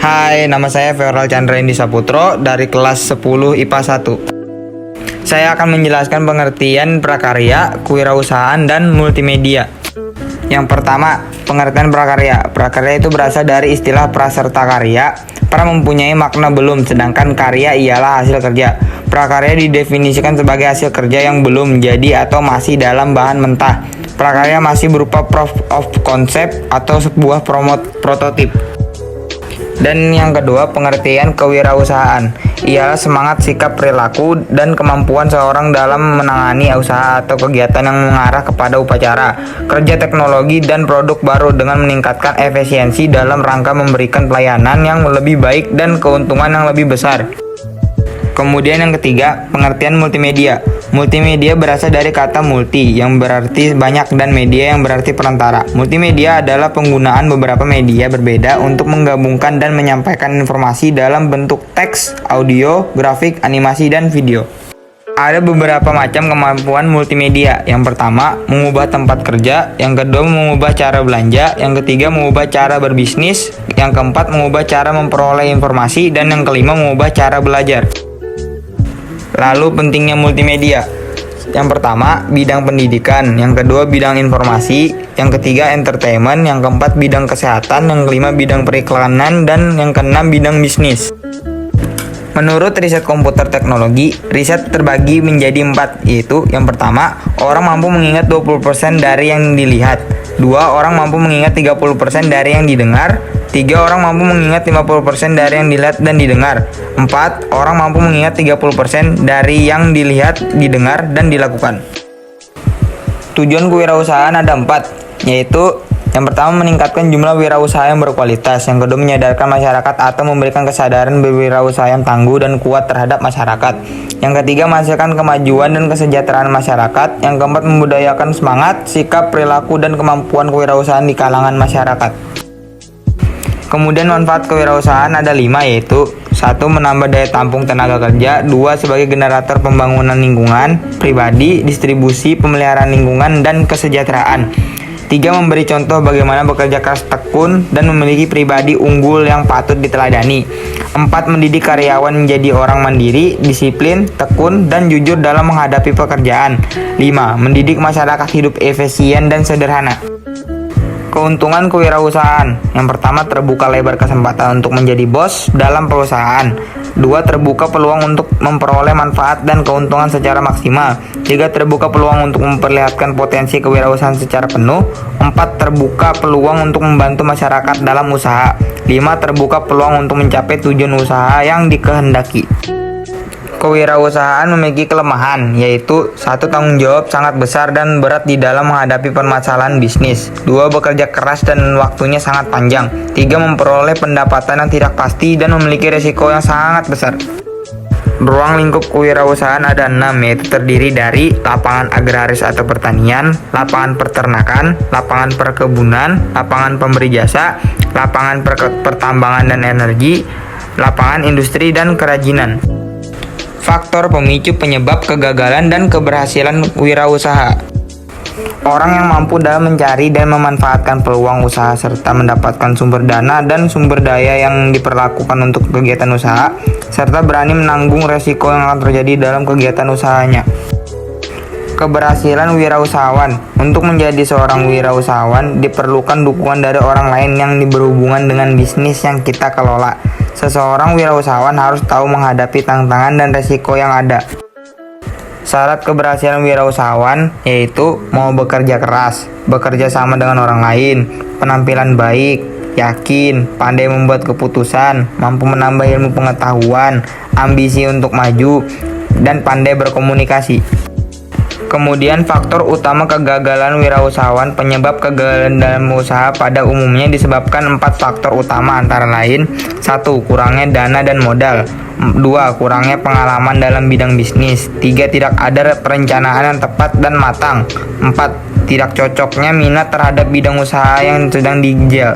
Hai, nama saya Feral Chandra Indi Saputro dari kelas 10 IPA 1. Saya akan menjelaskan pengertian prakarya, kewirausahaan, dan multimedia. Yang pertama, pengertian prakarya. Prakarya itu berasal dari istilah praserta karya, pra mempunyai makna belum, sedangkan karya ialah hasil kerja. Prakarya didefinisikan sebagai hasil kerja yang belum jadi atau masih dalam bahan mentah. Prakarya masih berupa proof of concept atau sebuah prototip. Dan yang kedua, pengertian kewirausahaan ialah semangat, sikap, perilaku, dan kemampuan seorang dalam menangani usaha atau kegiatan yang mengarah kepada upacara, kerja teknologi, dan produk baru dengan meningkatkan efisiensi dalam rangka memberikan pelayanan yang lebih baik dan keuntungan yang lebih besar. Kemudian yang ketiga, pengertian multimedia. Multimedia berasal dari kata multi yang berarti banyak dan media yang berarti perantara. Multimedia adalah penggunaan beberapa media berbeda untuk menggabungkan dan menyampaikan informasi dalam bentuk teks, audio, grafik, animasi, dan video. Ada beberapa macam kemampuan multimedia. Yang pertama, mengubah tempat kerja. Yang kedua, mengubah cara belanja. Yang ketiga, mengubah cara berbisnis. Yang keempat, mengubah cara memperoleh informasi. Dan yang kelima, mengubah cara belajar. Lalu pentingnya multimedia. Yang pertama, bidang pendidikan. Yang kedua, bidang informasi. Yang ketiga, entertainment. Yang keempat, bidang kesehatan. Yang kelima, bidang periklanan. Dan yang keenam, bidang bisnis. Menurut riset komputer teknologi, riset terbagi menjadi 4, yaitu yang pertama, orang mampu mengingat 20% dari yang dilihat. 2. Orang mampu mengingat 30% dari yang didengar. 3. Orang mampu mengingat 50% dari yang dilihat dan didengar. 4. Orang mampu mengingat 30% dari yang dilihat, didengar, dan dilakukan. Tujuan kewirausahaan ada 4, yaitu yang pertama, meningkatkan jumlah wirausaha yang berkualitas. Yang kedua, menyadarkan masyarakat atau memberikan kesadaran berwirausaha yang tangguh dan kuat terhadap masyarakat. Yang ketiga, menghasilkan kemajuan dan kesejahteraan masyarakat. Yang keempat, membudayakan semangat, sikap, perilaku, dan kemampuan kewirausahaan di kalangan masyarakat. Kemudian manfaat kewirausahaan ada 5, yaitu 1. Menambah daya tampung tenaga kerja. 2. Sebagai generator pembangunan lingkungan pribadi, distribusi, pemeliharaan lingkungan, dan kesejahteraan. 3. Memberi contoh bagaimana bekerja keras, tekun, dan memiliki pribadi unggul yang patut diteladani. 4. Mendidik karyawan menjadi orang mandiri, disiplin, tekun, dan jujur dalam menghadapi pekerjaan. 5. Mendidik masyarakat hidup efisien dan sederhana. Keuntungan kewirausahaan. Yang pertama, terbuka lebar kesempatan untuk menjadi bos dalam perusahaan. 2. Terbuka peluang untuk memperoleh manfaat dan keuntungan secara maksimal. 3. Terbuka peluang untuk memperlihatkan potensi kewirausahaan secara penuh. 4. Terbuka peluang untuk membantu masyarakat dalam usaha. 5. Terbuka peluang untuk mencapai tujuan usaha yang dikehendaki. Kewirausahaan memiliki kelemahan, yaitu 1. Tanggung jawab sangat besar dan berat di dalam menghadapi permasalahan bisnis. 2. Bekerja keras dan waktunya sangat panjang. 3. Memperoleh pendapatan yang tidak pasti dan memiliki risiko yang sangat besar. Ruang lingkup kewirausahaan ada 6, yaitu terdiri dari lapangan agraris atau pertanian, lapangan peternakan, lapangan perkebunan, lapangan pemberi jasa, lapangan pertambangan dan energi, lapangan industri dan kerajinan. Faktor pemicu penyebab kegagalan dan keberhasilan wirausaha. Orang yang mampu dalam mencari dan memanfaatkan peluang usaha serta mendapatkan sumber dana dan sumber daya yang diperlakukan untuk kegiatan usaha, serta berani menanggung resiko yang akan terjadi dalam kegiatan usahanya. Keberhasilan wirausahawan. Untuk menjadi seorang wirausahawan diperlukan dukungan dari orang lain yang berhubungan dengan bisnis yang kita kelola. Seseorang wirausahawan harus tahu menghadapi tantangan dan resiko yang ada. Syarat keberhasilan wirausahawan yaitu mau bekerja keras, bekerja sama dengan orang lain, penampilan baik, yakin, pandai membuat keputusan, mampu menambah ilmu pengetahuan, ambisi untuk maju, dan pandai berkomunikasi. Kemudian faktor utama kegagalan wirausahawan. Penyebab kegagalan dalam usaha pada umumnya disebabkan 4 faktor utama, antara lain 1. Kurangnya dana dan modal. 2. Kurangnya pengalaman dalam bidang bisnis. 3. Tidak ada perencanaan yang tepat dan matang. 4. Tidak cocoknya minat terhadap bidang usaha yang sedang dijual.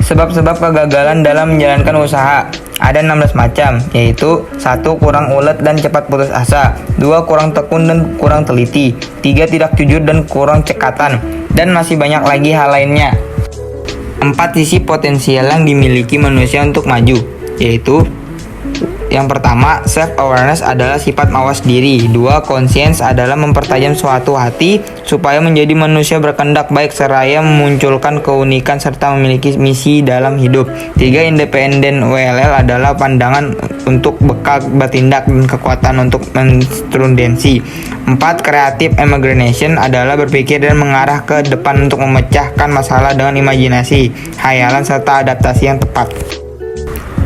Sebab-sebab kegagalan dalam menjalankan usaha ada 16 macam, yaitu 1. Kurang ulet dan cepat putus asa. 2. Kurang tekun dan kurang teliti. 3. Tidak jujur dan kurang cekatan. Dan masih banyak lagi hal lainnya. 4 sisi potensial yang dimiliki manusia untuk maju, yaitu yang pertama, self-awareness adalah sifat mawas diri. 2. Conscience adalah mempertajam suatu hati supaya menjadi manusia berkehendak baik seraya memunculkan keunikan serta memiliki misi dalam hidup. 3. Independent WLL adalah pandangan untuk bekal bertindak dan kekuatan untuk menstrudensi. 4. Creative imagination adalah berpikir dan mengarah ke depan untuk memecahkan masalah dengan imajinasi, khayalan serta adaptasi yang tepat.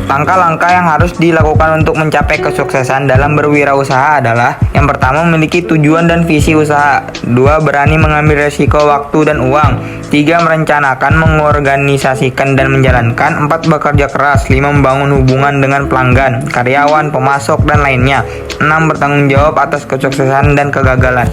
Langkah-langkah yang harus dilakukan untuk mencapai kesuksesan dalam berwirausaha adalah: yang pertama, memiliki tujuan dan visi usaha. 2. Berani mengambil resiko waktu dan uang. 3. Merencanakan, mengorganisasikan, dan menjalankan. 4. Bekerja keras. 5. Membangun hubungan dengan pelanggan, karyawan, pemasok, dan lainnya. 6. Bertanggung jawab atas kesuksesan dan kegagalan.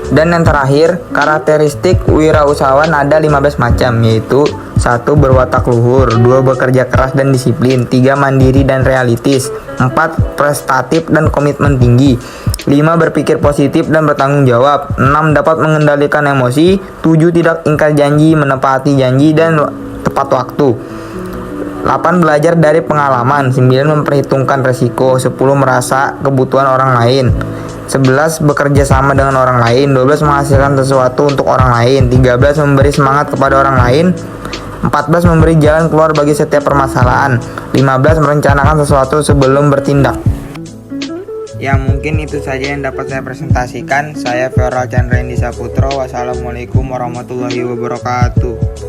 Dan yang terakhir, karakteristik wirausahawan ada 15 macam, yaitu: 1. Berwatak luhur. 2. Bekerja keras dan disiplin. 3. Mandiri dan realistis. 4. Prestatif dan komitmen tinggi. 5. Berpikir positif dan bertanggung jawab. 6. Dapat mengendalikan emosi. 7. Tidak ingkar janji, menepati janji, dan tepat waktu. 8. Belajar dari pengalaman. 9. Memperhitungkan resiko. 10. Merasa kebutuhan orang lain. 11. Bekerja sama dengan orang lain. 12. Menghasilkan sesuatu untuk orang lain. 13. Memberi semangat kepada orang lain. 14. Memberi jalan keluar bagi setiap permasalahan. 15. Merencanakan sesuatu sebelum bertindak. Ya, mungkin itu saja yang dapat saya presentasikan. Saya Feral Chandra Indi Saputro. Wassalamualaikum warahmatullahi wabarakatuh.